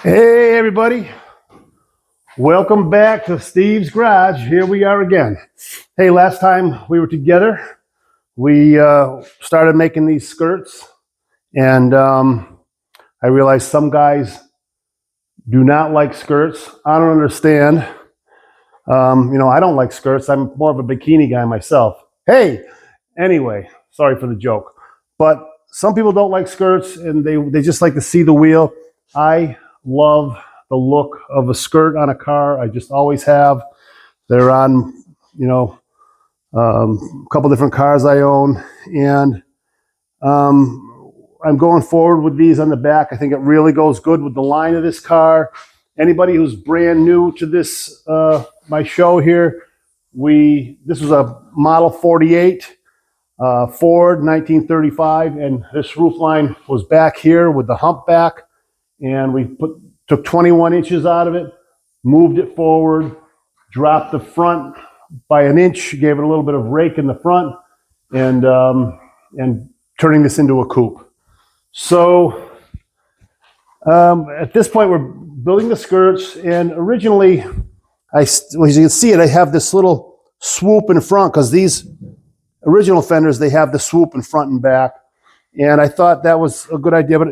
Hey everybody, welcome back to Steve's Garage. Here we are again. Hey, last time we were together, we started making these skirts, and I realized some guys do not like skirts. I don't understand. I don't like skirts. I'm more of a bikini guy myself. Hey, anyway, sorry for the joke. But some people don't like skirts, and they just like to see the wheel. I love the look of a skirt on a car. I just always have. They're on, a couple different cars I own, and I'm going forward with these on the back. I think it really goes good with the line of this car. Anybody who's brand new to this, my show here, this was a Model 48 Ford 1935, and this roof line was back here with the hump back. And we took 21 inches out of it, moved it forward, dropped the front by an inch, gave it a little bit of rake in the front, and turning this into a coupe. So at this point, we're building the skirts, and originally, as you can see it, I have this little swoop in front, because these original Fenders, they have the swoop in front and back, and I thought that was a good idea, but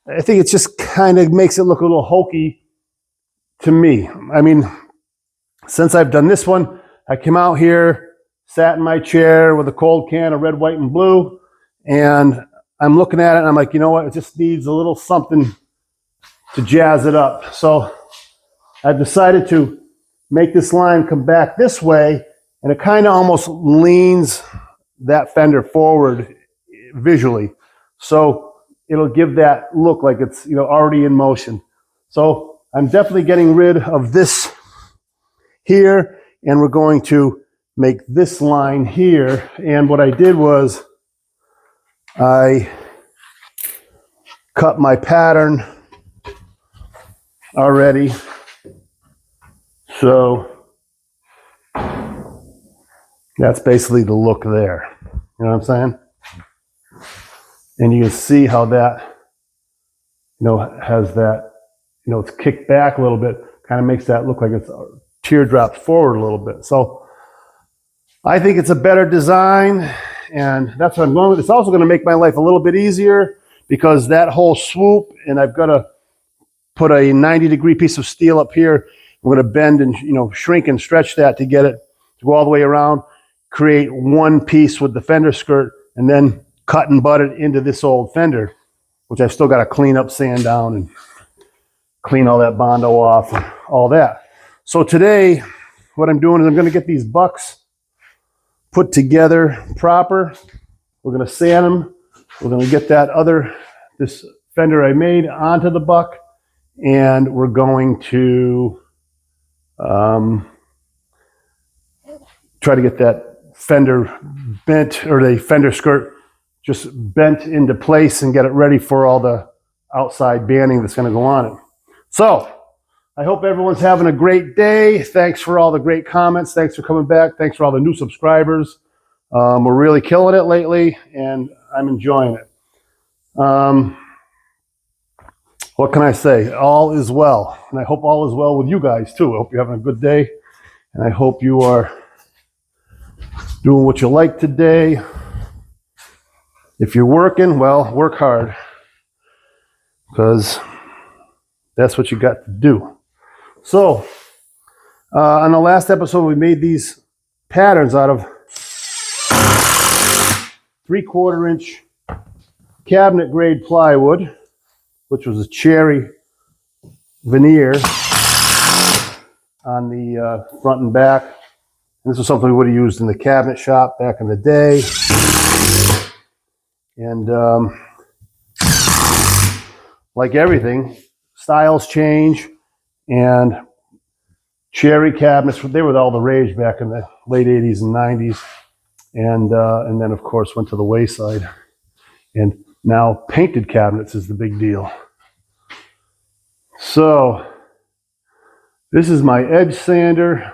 I think it just kind of makes it look a little hokey to me. I mean, since I've done this one, I came out here, sat in my chair with a cold can of red, white, and blue, and I'm looking at it, and I'm like, you know what? It just needs a little something to jazz it up. So I decided to make this line come back this way, and it kind of almost leans that Fender forward visually. So it'll give that look like it's already in motion. So I'm definitely getting rid of this here, and we're going to make this line here. And what I did was I cut my pattern already. So that's basically the look there. You know what I'm saying? And you can see how that, has that, it's kicked back a little bit, kind of makes that look like it's teardrops forward a little bit. So I think it's a better design, and that's what I'm going with. It's also going to make my life a little bit easier, because that whole swoop, and I've got to put a 90-degree piece of steel up here. I'm going to bend and, shrink and stretch that to get it to go all the way around, create one piece with the Fender skirt, and then cut and butt it into this old Fender, which I've still got to clean up, sand down, and clean all that Bondo off and all that. So today, what I'm doing is I'm going to get these bucks put together proper. We're going to sand them. We're going to get this Fender I made onto the buck, and we're going to try to get that Fender bent, or the Fender skirt just bent into place, and get it ready for all the outside banding that's going to go on it. So I hope everyone's having a great day. Thanks for all the great comments. Thanks for coming back. Thanks for all the new subscribers. We're really killing it lately, and I'm enjoying it. What can I say? All is well. And I hope all is well with you guys too. I hope you're having a good day, and I hope you are doing what you like today. If you're working, well, work hard, because that's what you got to do. So, on the last episode, we made these patterns out of 3/4 inch cabinet grade plywood, which was a cherry veneer on the front and back. And this was something we would have used in the cabinet shop back in the day. And like everything, styles change, and cherry cabinets, they were all the rage back in the late 80s and 90s. And then, of course, went to the wayside. And now painted cabinets is the big deal. So this is my edge sander.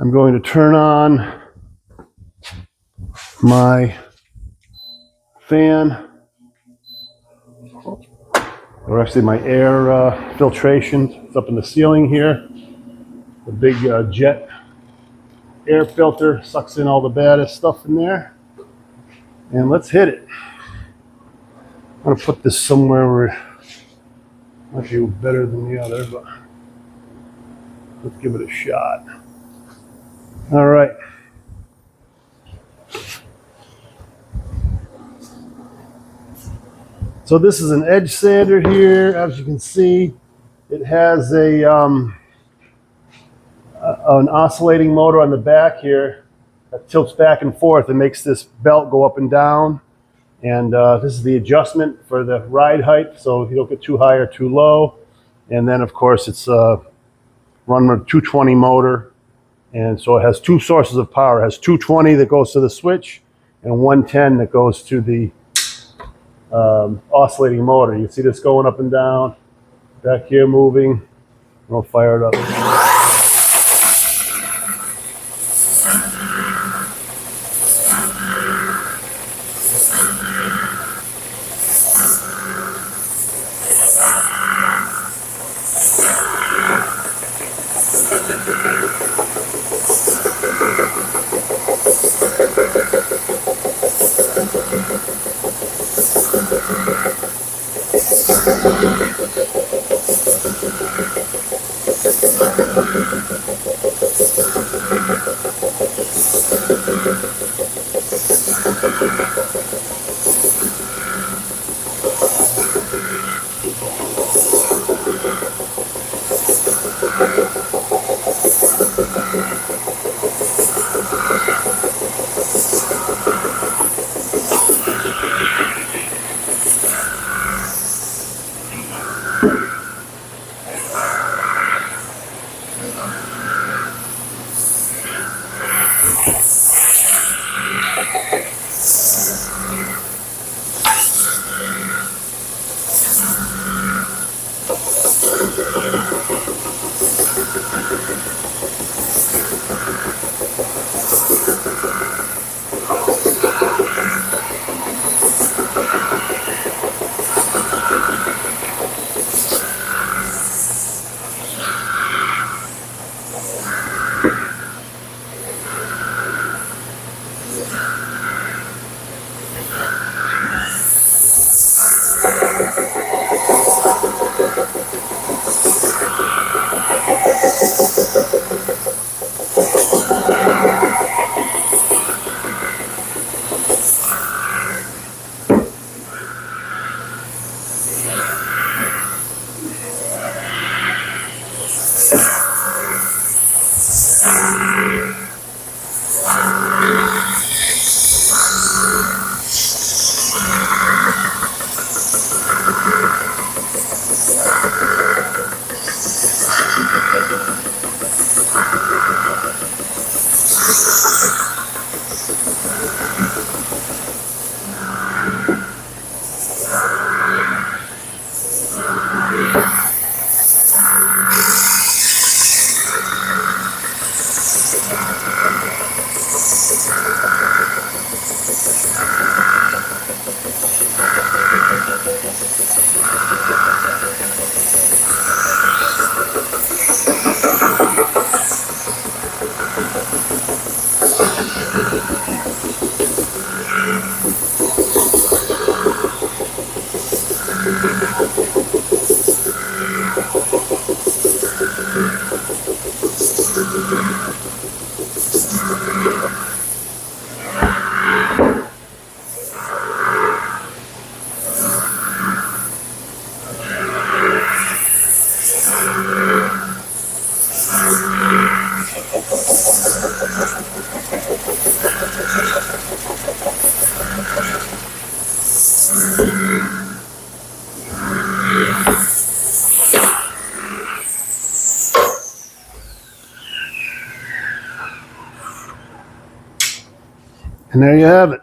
I'm going to turn on my fan. or actually my air filtration. It's up in the ceiling here. The big jet air filter sucks in all the baddest stuff in there. And let's hit it. I'm gonna put this somewhere where it might be better than the other, but let's give it a shot. All right. So this is an edge sander here. As you can see, it has an oscillating motor on the back here that tilts back and forth and makes this belt go up and down. And this is the adjustment for the ride height, so you don't get too high or too low. And then, of course, it's run with a 220 motor. And so it has two sources of power. It has 220 that goes to the switch and 110 that goes to the oscillating motor. You can see this going up and down, back here moving. We'll fire it up. And there you have it.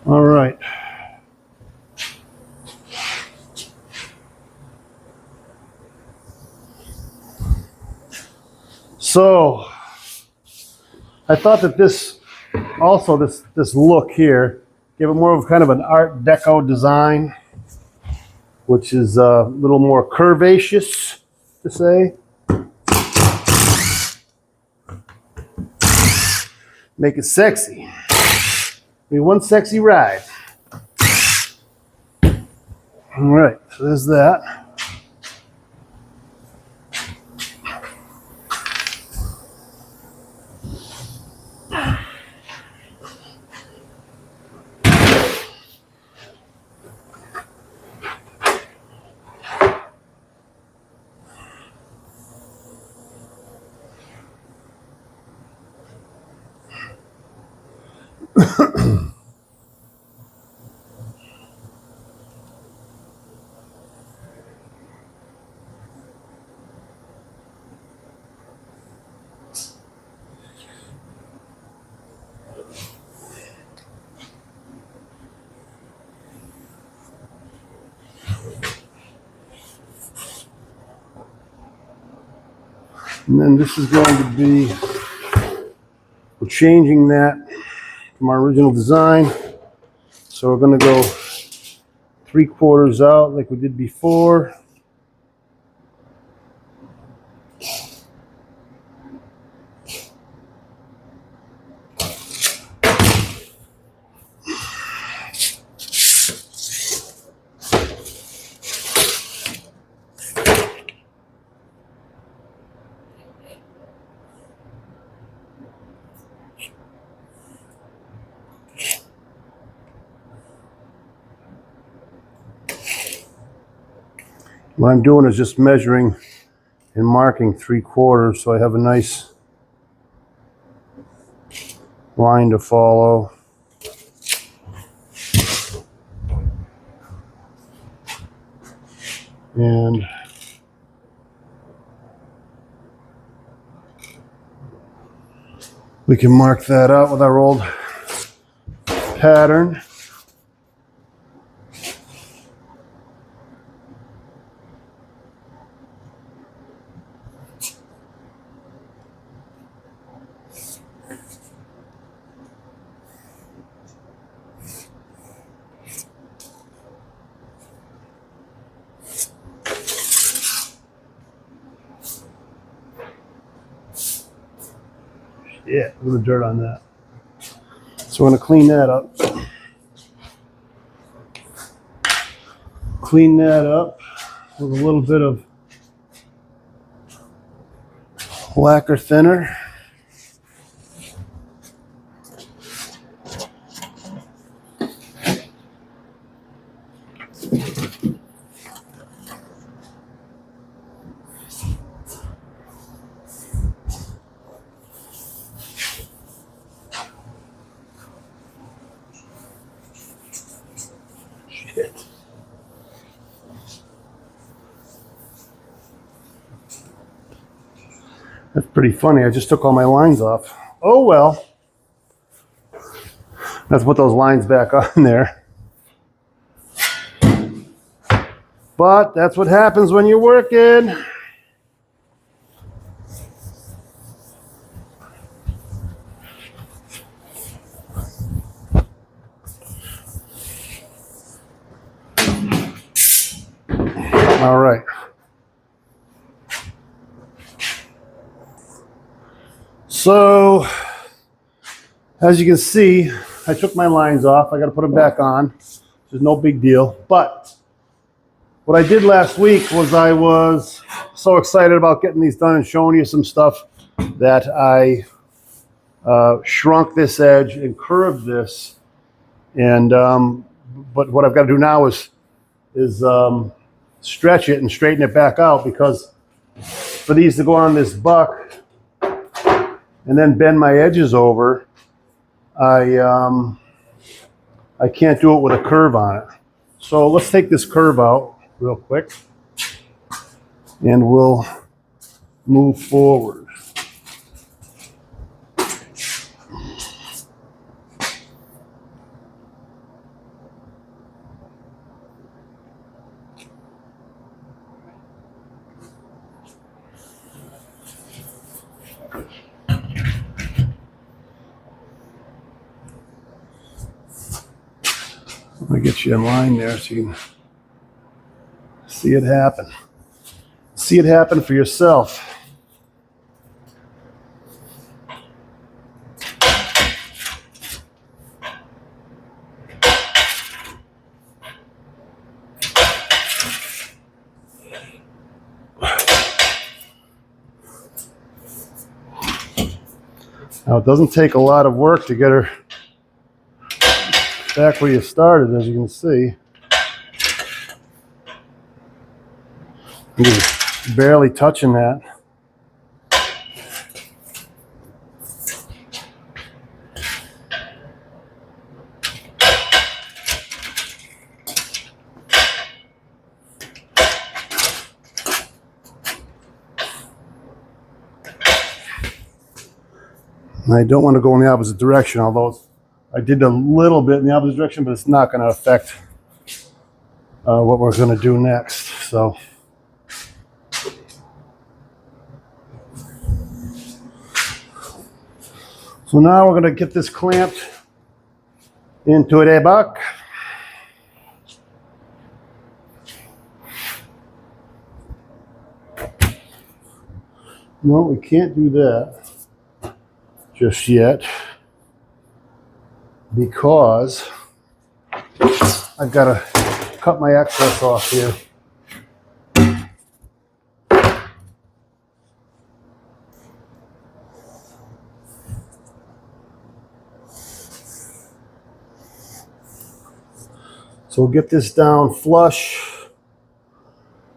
All right. So I thought that this look here gave it more of kind of an Art Deco design, which is a little more curvaceous to say. Make it sexy. Be one sexy ride. All right, so there's that. And then this is going to be, we're changing that from our original design. So we're going to go 3/4 out like we did before. What I'm doing is just measuring and marking 3/4 so I have a nice line to follow. And we can mark that out with our old pattern. Yeah, a little dirt on that. So we're going to clean that up. Clean that up with a little bit of lacquer thinner. Shit. That's pretty funny. I just took all my lines off. Oh well. Let's put those lines back on there. But that's what happens when you're working. All right. So, as you can see, I took my lines off. I got to put them back on. There's no big deal. But what I did last week was I was so excited about getting these done and showing you some stuff that I shrunk this edge and curved this. And but what I've got to do now is stretch it and straighten it back out, because for these to go on this buck and then bend my edges over, I can't do it with a curve on it. So let's take this curve out real quick and we'll move forward. me get you in line there so you can see it happen. See it happen for yourself. Now, it doesn't take a lot of work to get her back where you started, as you can see. You're barely touching that. And I don't want to go in the opposite direction, although I did a little bit in the opposite direction, but it's not going to affect what we're going to do next. So now we're going to get this clamped into the back. No, we can't do that just yet because I've got to cut my excess off here. So we'll get this down flush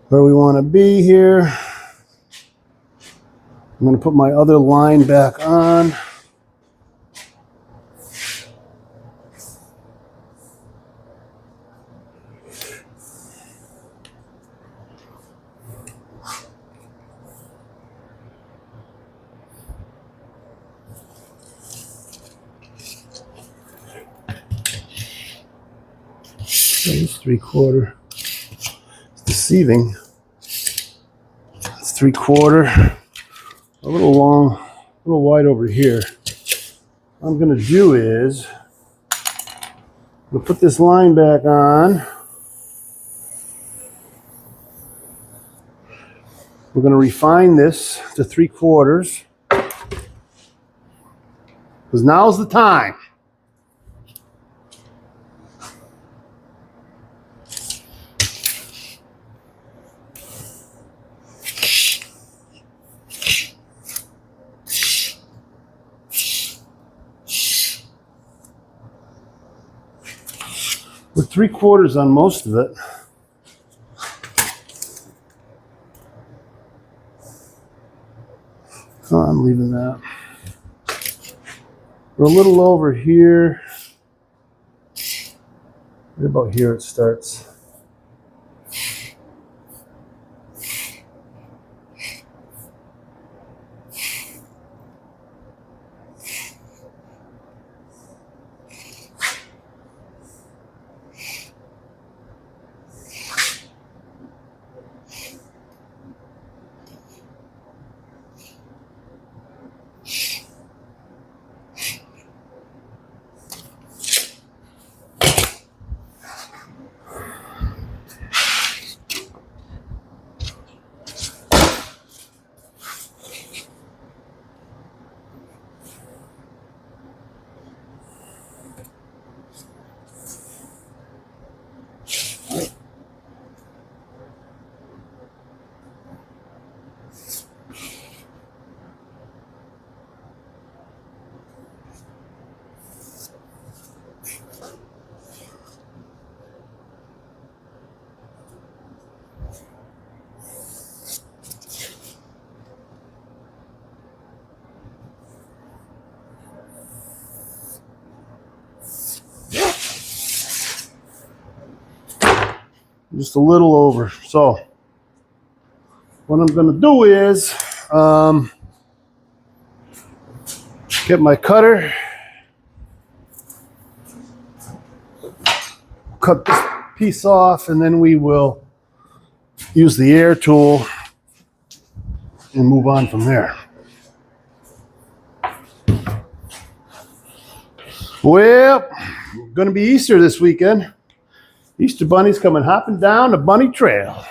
where we want to be here. I'm going to put my other line back on. It's 3/4. It's deceiving. It's 3/4. A little long, a little wide over here. What I'm going to do is I'm going to put this line back on. We're going to refine this to 3/4 because now's the time. We're 3/4 on most of it. Oh, I'm leaving that. We're a little over here. Right about here it starts. Just a little over. So what I'm going to do is get my cutter, cut this piece off, and then we will use the air tool and move on from there. Well, going to be Easter this weekend. Easter bunny's coming hopping down the bunny trail.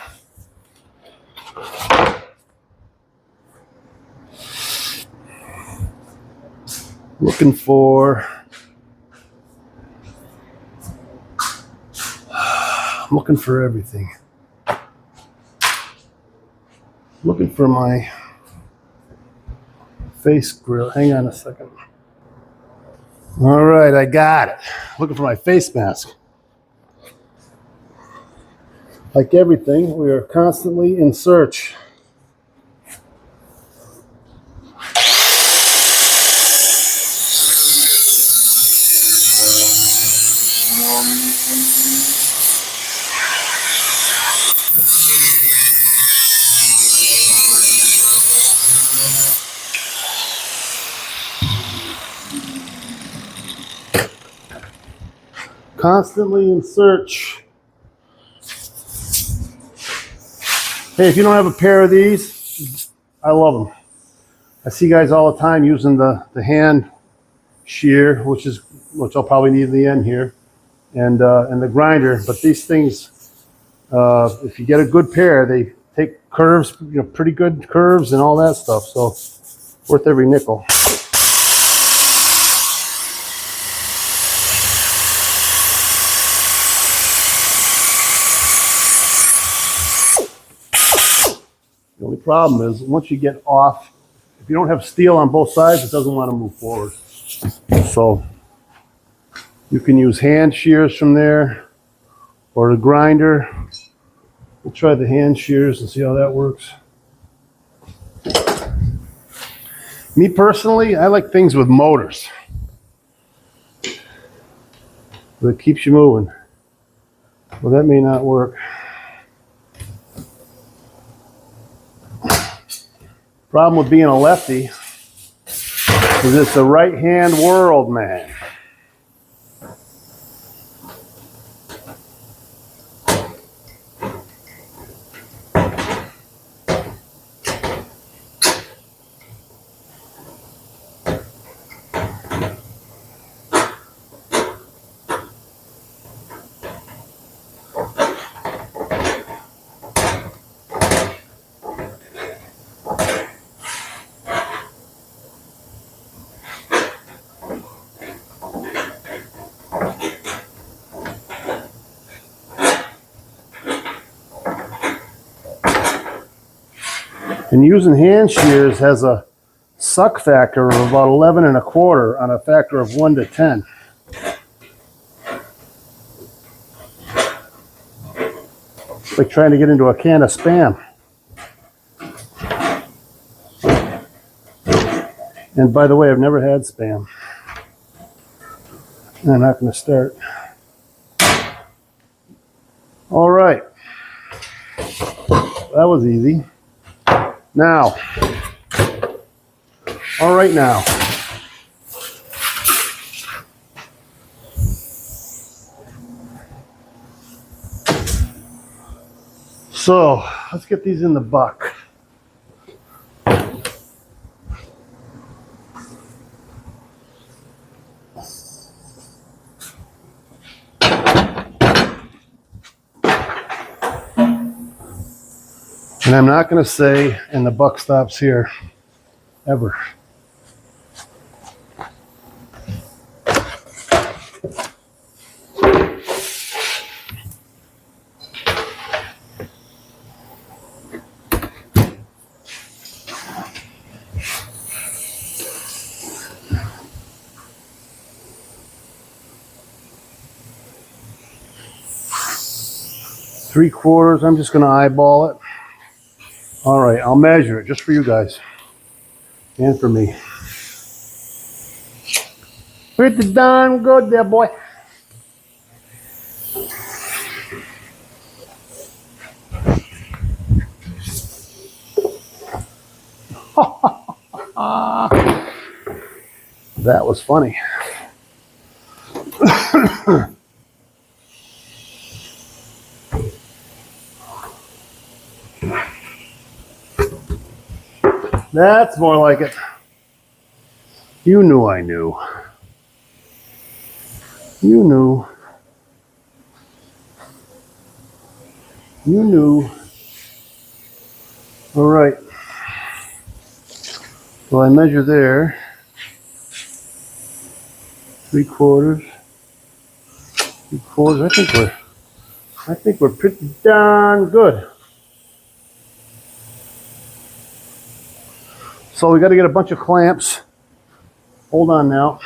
Looking for, I'm looking for everything. Looking for my face grill. Hang on a second. All right, I got it. Looking for my face mask. Like everything, we are constantly in search. Constantly in search. Hey, if you don't have a pair of these, I love them. I see guys all the time using the hand shear, which I'll probably need in the end here, and the grinder. But these things, if you get a good pair, they take curves, pretty good curves and all that stuff. So worth every nickel. The only problem is once you get off, if you don't have steel on both sides, it doesn't want to move forward. So you can use hand shears from there or the grinder. We'll try the hand shears and see how that works. Me personally, I like things with motors. That keeps you moving. Well, that may not work. Problem with being a lefty is it's a right-hand world, man. And using hand shears has a suck factor of about 11 1/4 on a factor of 1 to 10. It's like trying to get into a can of Spam. And by the way, I've never had Spam. And I'm not going to start. All right. That was easy. Now. All right now. So, let's get these in the buck. And I'm not going to say, and the buck stops here, ever. Three-quarters, I'm just going to eyeball it. All right, I'll measure it just for you guys and for me. Pretty darn good there, boy. That was funny. That's more like it. You knew I knew. You knew. You knew. All right. Well, I measure there. 3/4. 3/4. I think we're pretty darn good. So we got to get a bunch of clamps. Hold on now.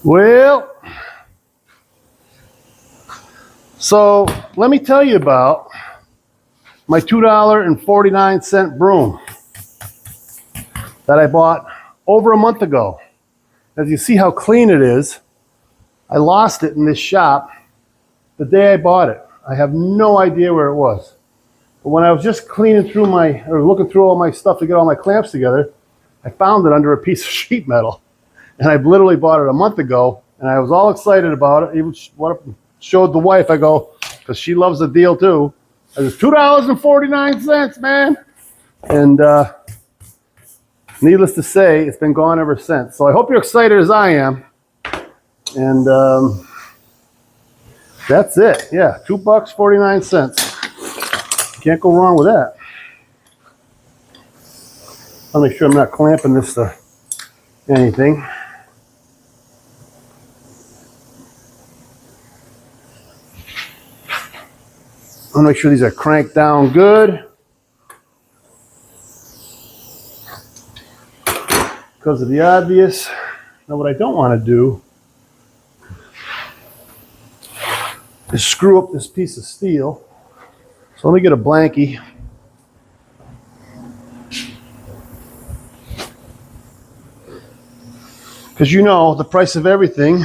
Well, so let me tell you about my $2.49 broom that I bought over a month ago. As you see how clean it is, I lost it in this shop the day I bought it. I have no idea where it was. But when I was just cleaning through looking through all my stuff to get all my clamps together, I found it under a piece of sheet metal. And I literally bought it a month ago, and I was all excited about it. Even showed the wife, I go, because she loves the deal too. It was $2.49, man. And needless to say, it's been gone ever since. So I hope you're excited as I am. And that's it. Yeah, $2.49. Can't go wrong with that. I'll make sure I'm not clamping this to anything. I'll make sure these are cranked down good. Because of the obvious. Now what I don't want to do is screw up this piece of steel. So let me get a blankie. Because you know the price of everything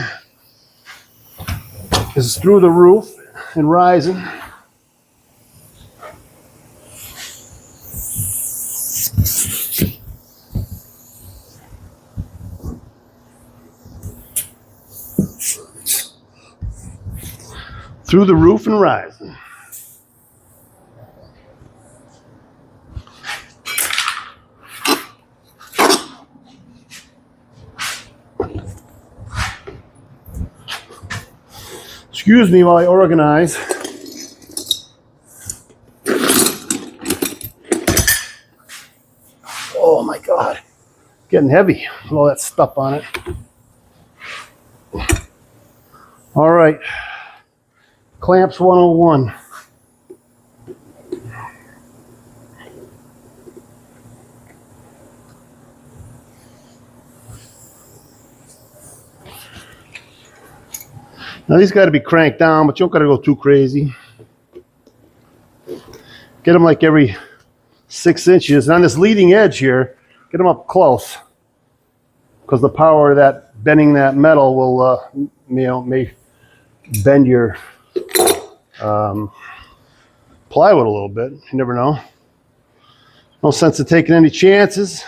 is through the roof and rising. Through the roof and rising. Excuse me while I organize. Oh my God, getting heavy with all that stuff on it. All right, clamps 101. Now these got to be cranked down, but you don't got to go too crazy. Get them like every 6 inches. And on this leading edge here, get them up close, because the power of that bending that metal will, may bend your plywood a little bit. You never know. No sense of taking any chances.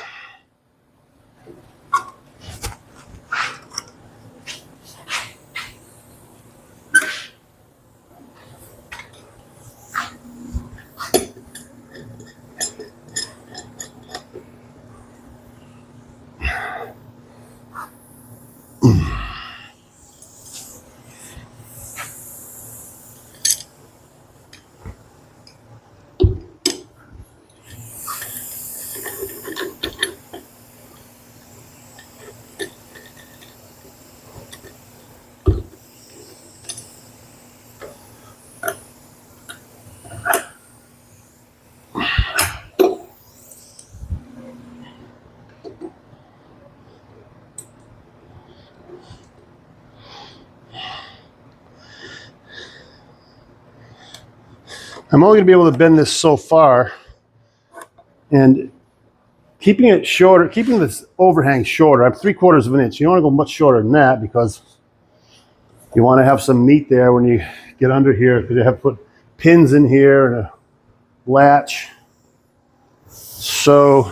I'm only going to be able to bend this so far, and keeping it shorter, keeping this overhang shorter. I'm 3/4 of an inch. You don't want to go much shorter than that, because you want to have some meat there when you get under here, because you have to put pins in here and a latch. So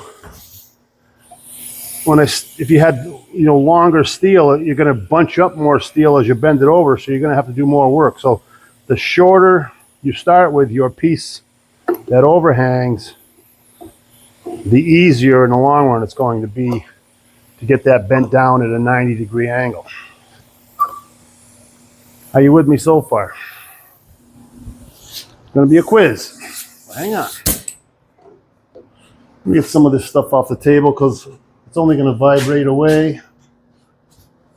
if you had longer steel, you're going to bunch up more steel as you bend it over, so you're going to have to do more work. So the shorter you start with your piece that overhangs, the easier in the long run it's going to be to get that bent down at a 90-degree angle. Are you with me so far? It's going to be a quiz. Hang on. Let me get some of this stuff off the table because it's only going to vibrate away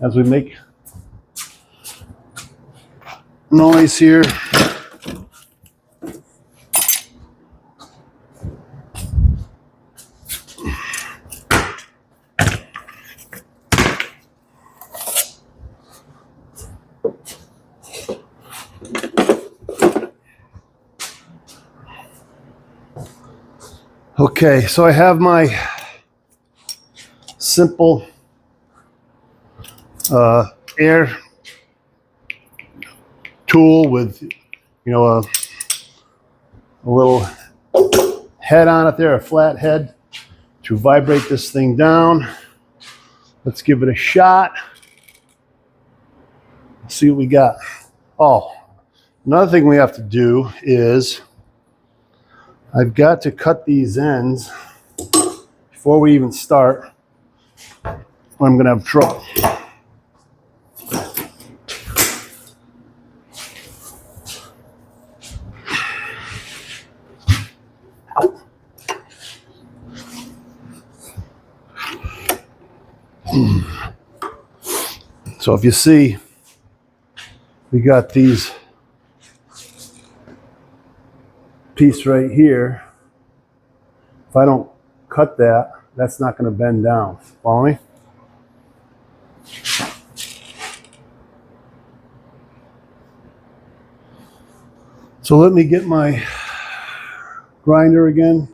as we make noise here. Okay, so I have my simple air tool with, a little head on it there, a flat head to vibrate this thing down. Let's give it a shot. Let's see what we got. Oh, another thing we have to do is I've got to cut these ends before we even start, or I'm going to have trouble. So if you see, we got these piece right here. If I don't cut that, that's not going to bend down. Follow me? So let me get my grinder again.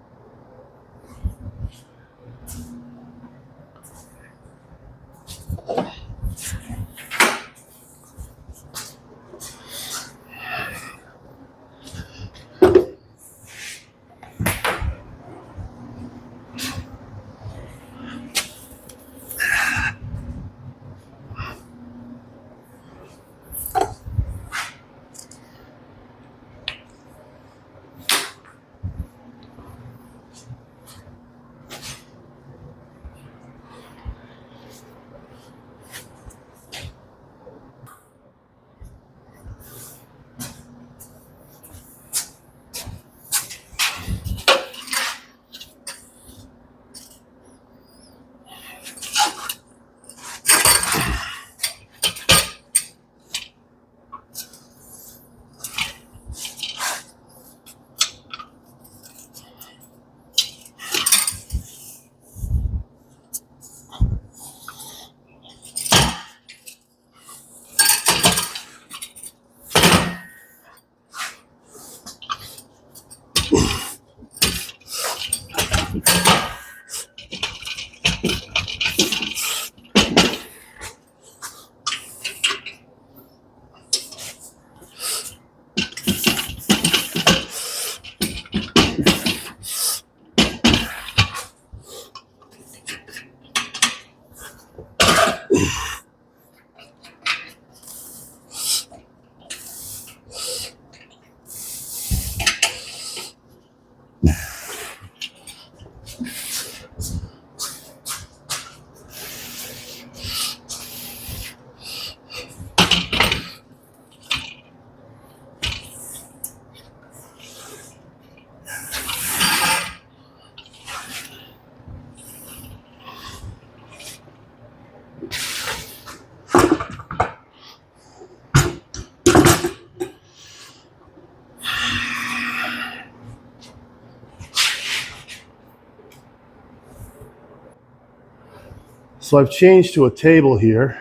So I've changed to a table here.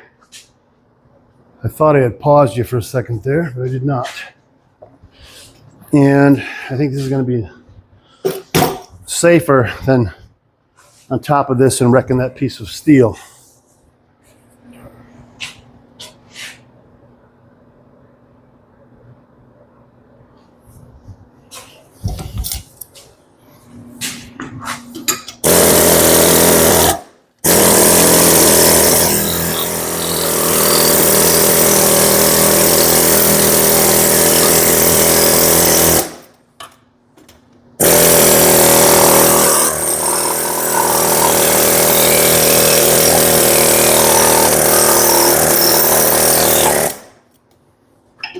I thought I had paused you for a second there, but I did not. And I think this is going to be safer than on top of this and wrecking that piece of steel. I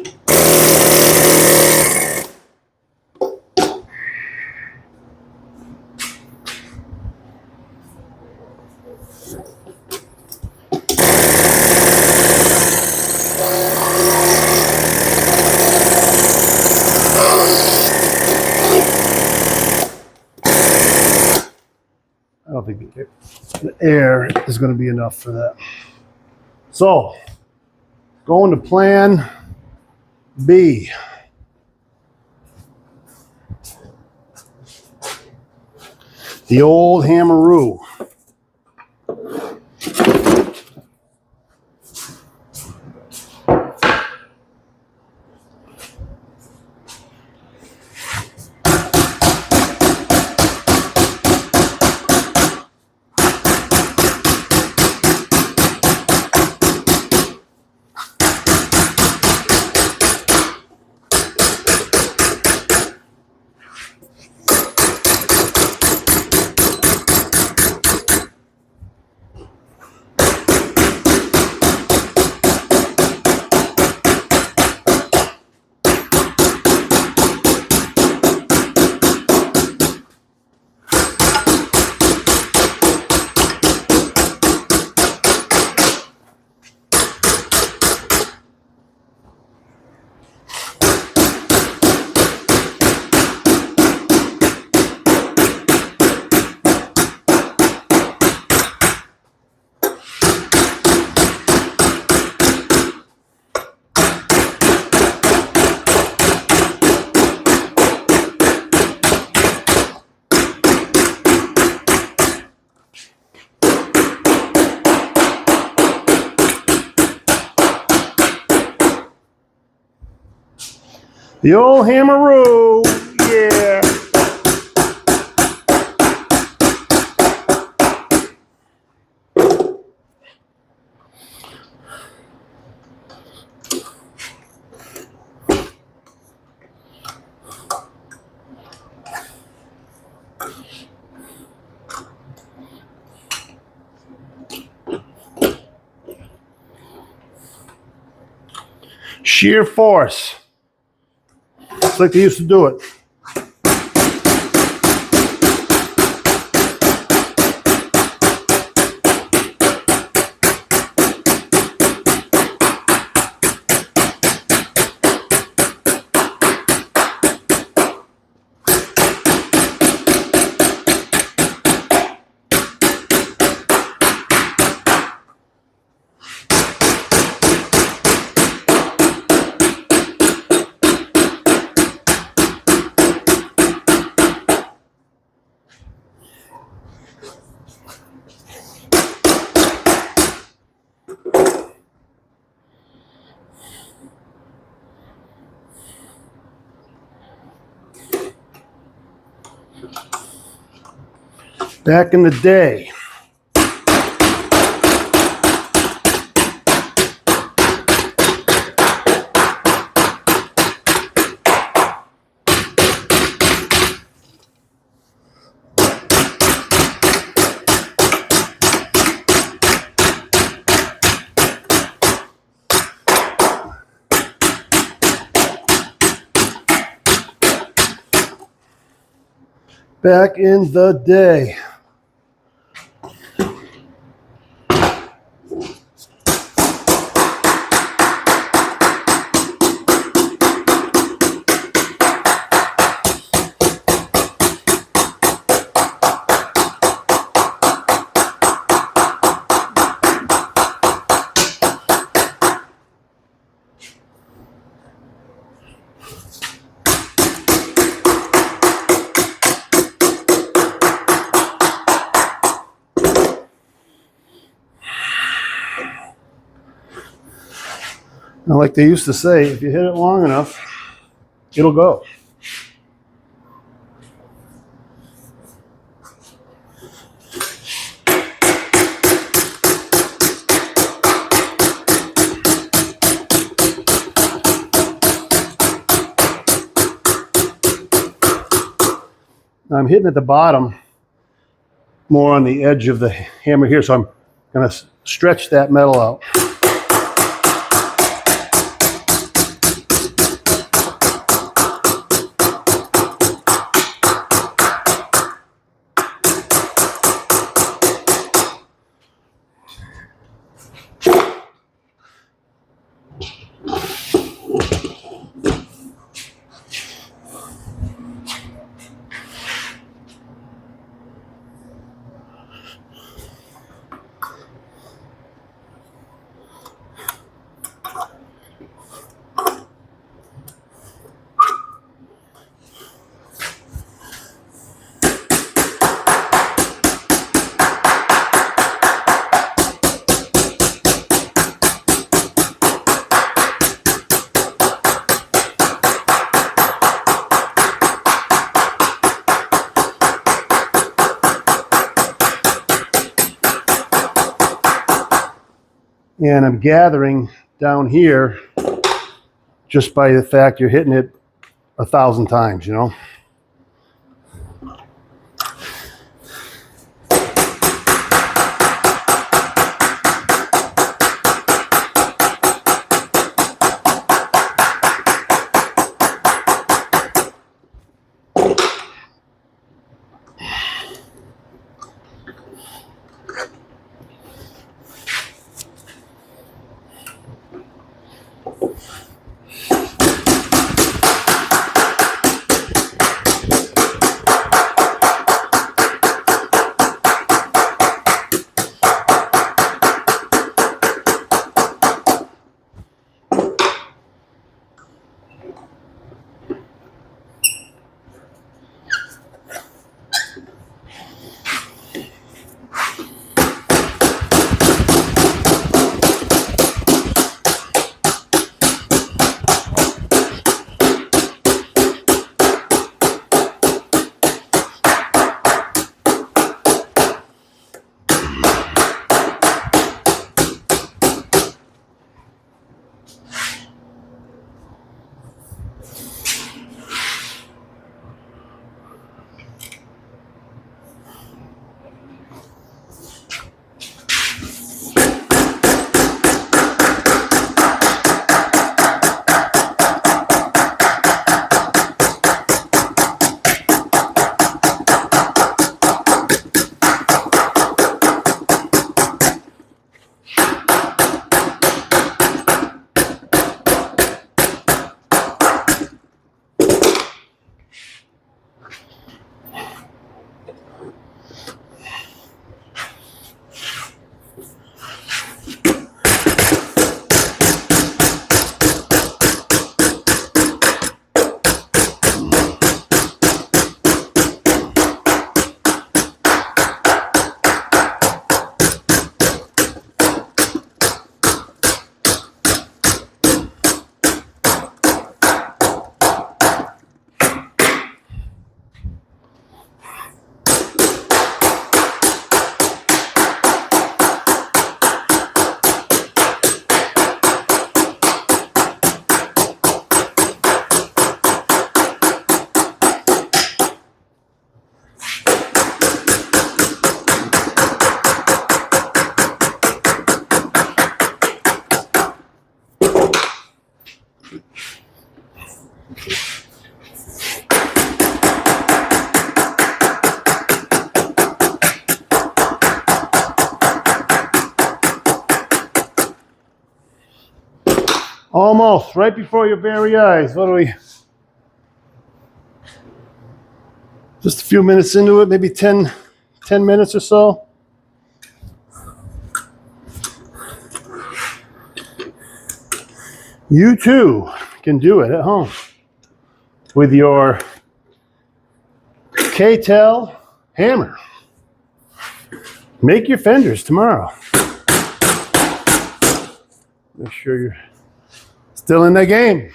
don't think the air is going to be enough for that. So, going to plan B. The old hammeroo. The old hammeroo, yeah. Sheer force. It's like they used to do it. Back in the day. Back in the day. Now, like they used to say, if you hit it long enough, it'll go. Now I'm hitting at the bottom more on the edge of the hammer here, so I'm going to stretch that metal out. And I'm gathering down here just by the fact you're hitting it 1,000 times, you know. Almost, right before your very eyes. What are we? Just a few minutes into it, maybe 10 minutes or so. You too can do it at home with your K-Tel hammer. Make your fenders tomorrow. Make sure you're still in the game.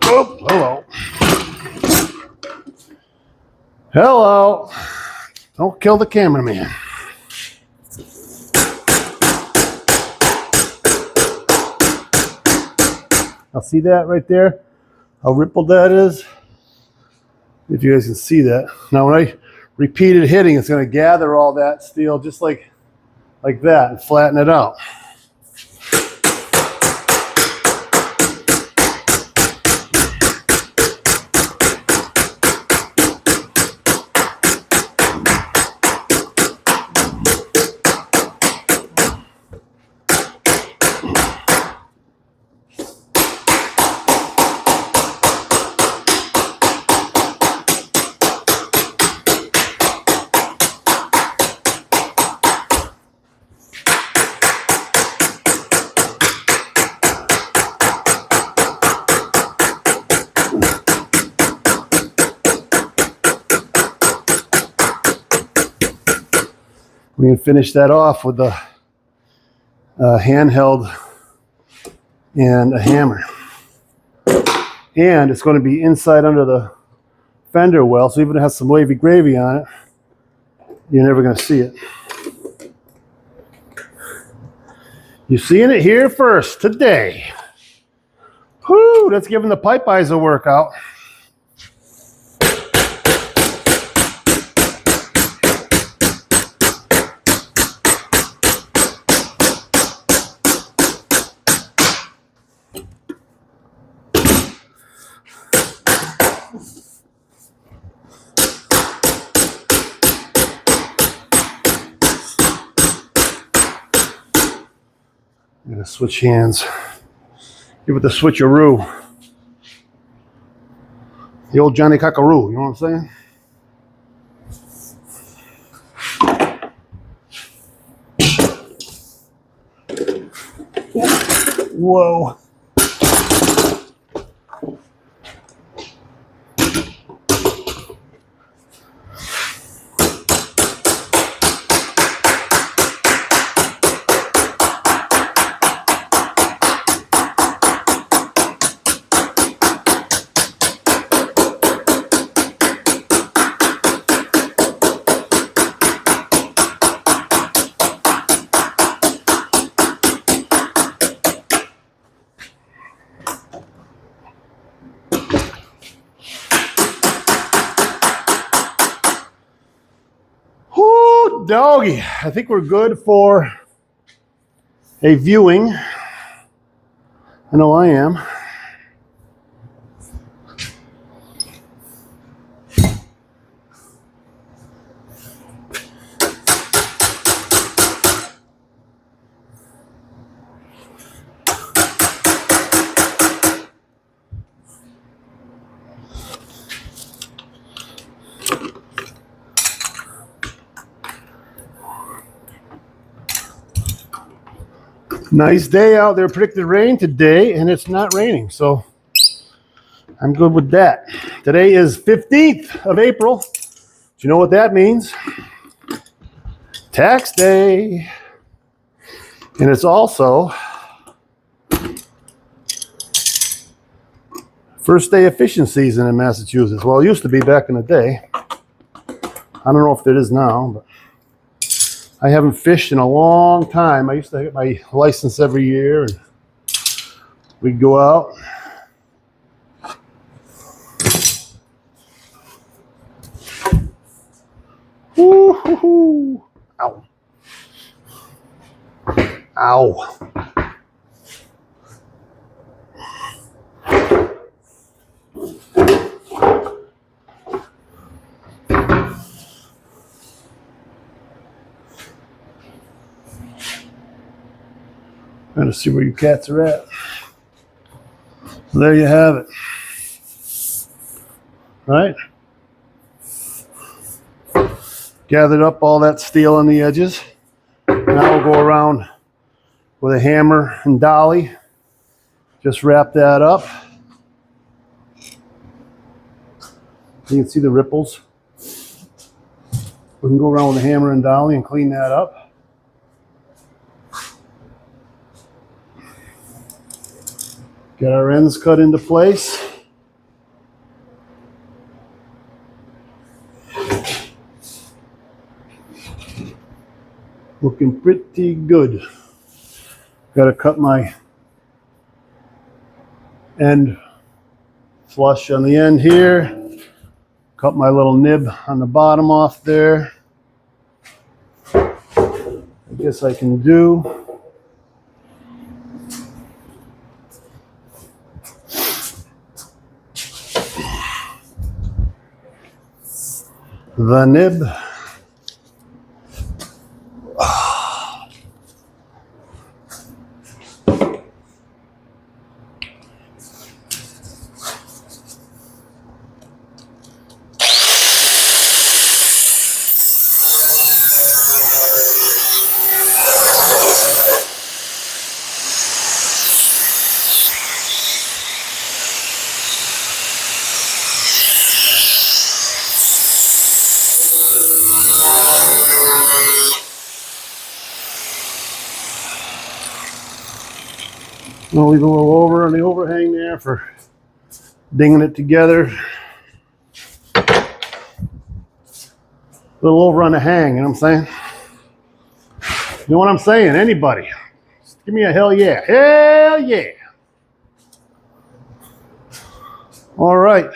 Oh, hello. Hello. Don't kill the cameraman. I'll see that right there. How rippled that is. If you guys can see that. Now when I repeated hitting, it's going to gather all that steel just like that and flatten it out. We can finish that off with a handheld and a hammer. And it's going to be inside under the fender well, so even if it has some wavy gravy on it, you're never going to see it. You're seeing it here first today. Whoo, that's giving the pipe eyes a workout. I'm gonna switch hands. Give it the switcheroo. The old Johnny Cockaroo, you know what I'm saying? Whoa. Whoo, doggy. I think we're good for a viewing. I know I am. Nice day out there. Predicted rain today, and it's not raining, so I'm good with that. Today is 15th of April. Do you know what that means? Tax day. And it's also first day of fishing season in Massachusetts. Well, it used to be back in the day. I don't know if it is now, but I haven't fished in a long time. I used to get my license every year, and we'd go out. Woo-hoo-hoo. Ow. Ow. Trying to see where you cats are at. So there you have it. Right? Gathered up all that steel on the edges. Now we'll go around with a hammer and dolly. Just wrap that up. You can see the ripples. We can go around with a hammer and dolly and clean that up. Get our ends cut into place. Looking pretty good. Got to cut my end flush on the end here. Cut my little nib on the bottom off there. I guess I can do. The nib. I'll leave a little over on the overhang there for dinging it together. A little over on the hang, you know what I'm saying? You know what I'm saying? Anybody. Give me a hell yeah. Hell yeah. All right.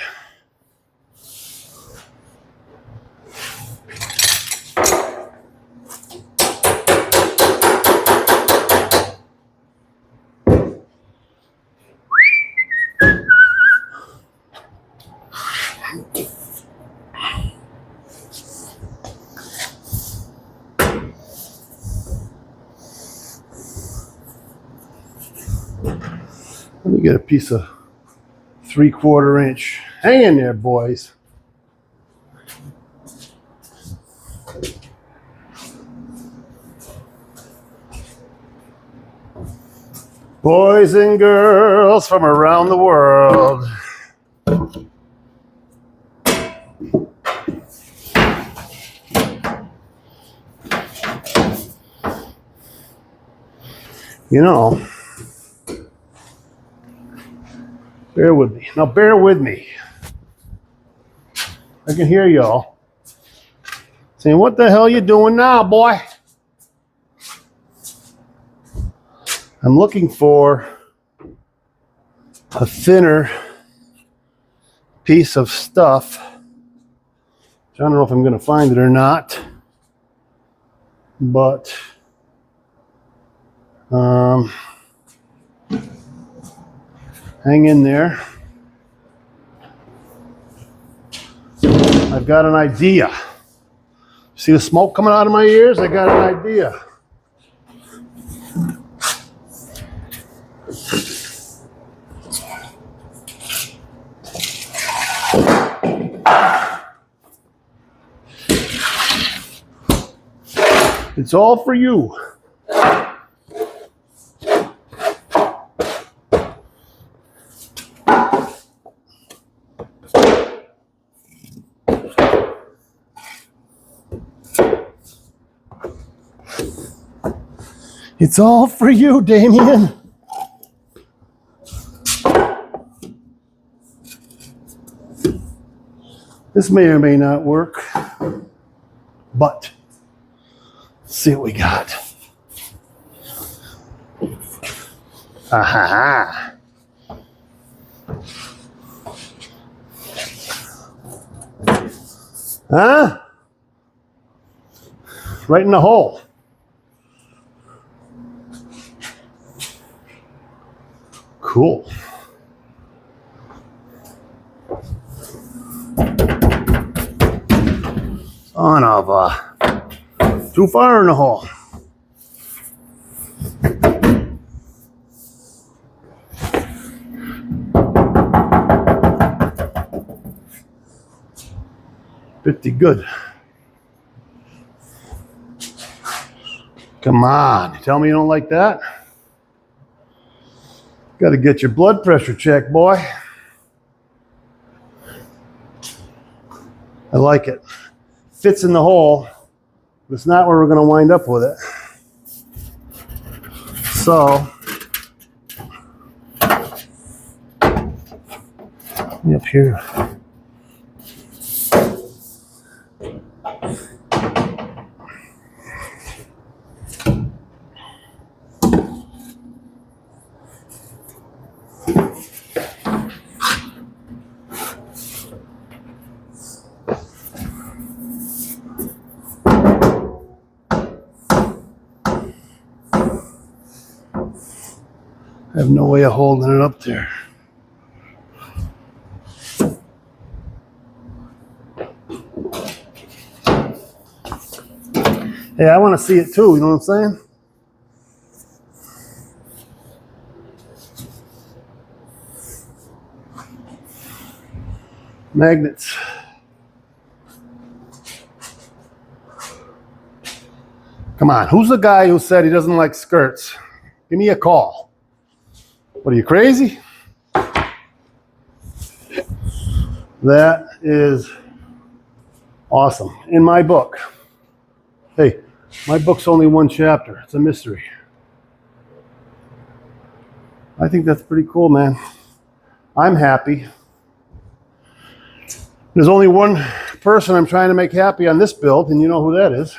Let me get a piece of 3/4 inch. Hang in there, boys. Boys and girls from around the world. You know, bear with me. Now bear with me. I can hear y'all saying, what the hell you doing now, boy? I'm looking for a thinner piece of stuff. I don't know if I'm going to find it or not, but hang in there. I've got an idea. See the smoke coming out of my ears? I got an idea. It's all for you. It's all for you, Damien. This may or may not work, but let's see what we got. Ah-ha-ha. Huh? Right in the hole. Cool. Son of a... Too far in the hole. Pretty good. Come on. You tell me you don't like that? Got to get your blood pressure checked, boy. I like it. Fits in the hole, but it's not where we're going to wind up with it. So, up here. I have no way of holding it up there. Hey, I want to see it too, you know what I'm saying? Magnets. Come on, who's the guy who said he doesn't like skirts? Give me a call. What are you, crazy? That is awesome. In my book. Hey, my book's only one chapter. It's a mystery. I think that's pretty cool, man. I'm happy. There's only one person I'm trying to make happy on this build, and you know who that is.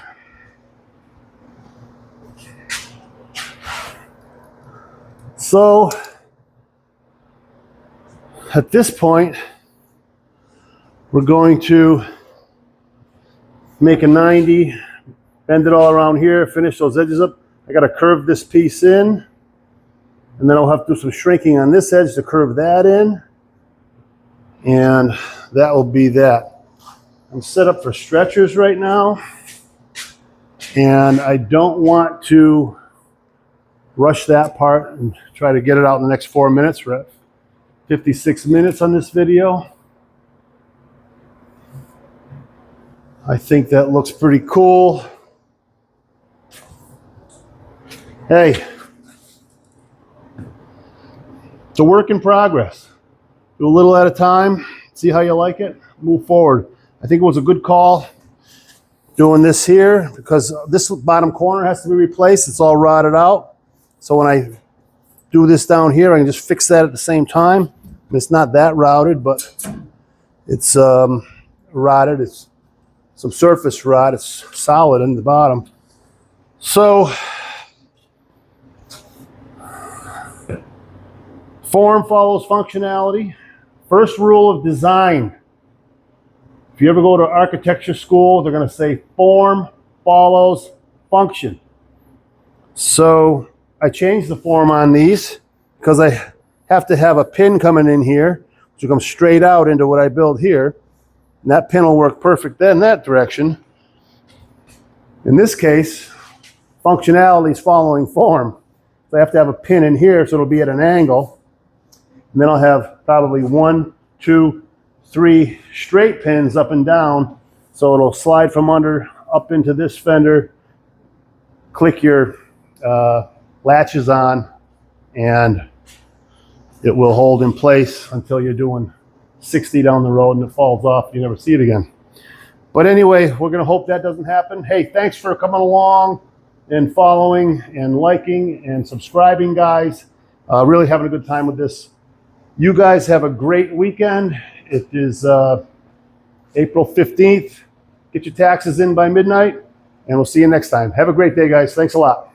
So at this point, we're going to make a 90, bend it all around here, finish those edges up. I got to curve this piece in, and then I'll have to do some shrinking on this edge to curve that in, and that will be that. I'm set up for stretchers right now, and I don't want to rush that part and try to get it out in the next 4 minutes. We're at 56 minutes on this video. I think that looks pretty cool. Hey, it's a work in progress. Do a little at a time, see how you like it, move forward. I think it was a good call doing this here because this bottom corner has to be replaced. It's all rotted out. So when I do this down here, I can just fix that at the same time. It's not that routed, but it's rotted. It's some surface rot. It's solid in the bottom. So form follows functionality. First rule of design. If you ever go to architecture school, they're going to say form follows function. So I changed the form on these because I have to have a pin coming in here, which will come straight out into what I build here. And that pin will work perfect then in that direction. In this case, functionality is following form. So I have to have a pin in here so it'll be at an angle. And then I'll have probably 1, 2, 3 straight pins up and down. So it'll slide from under up into this fender, click your latches on, and it will hold in place until you're doing 60 down the road and it falls off. You never see it again. But anyway, we're going to hope that doesn't happen. Hey, thanks for coming along and following and liking and subscribing, guys. Really having a good time with this. You guys have a great weekend. It is April 15th. Get your taxes in by midnight, and we'll see you next time. Have a great day, guys. Thanks a lot.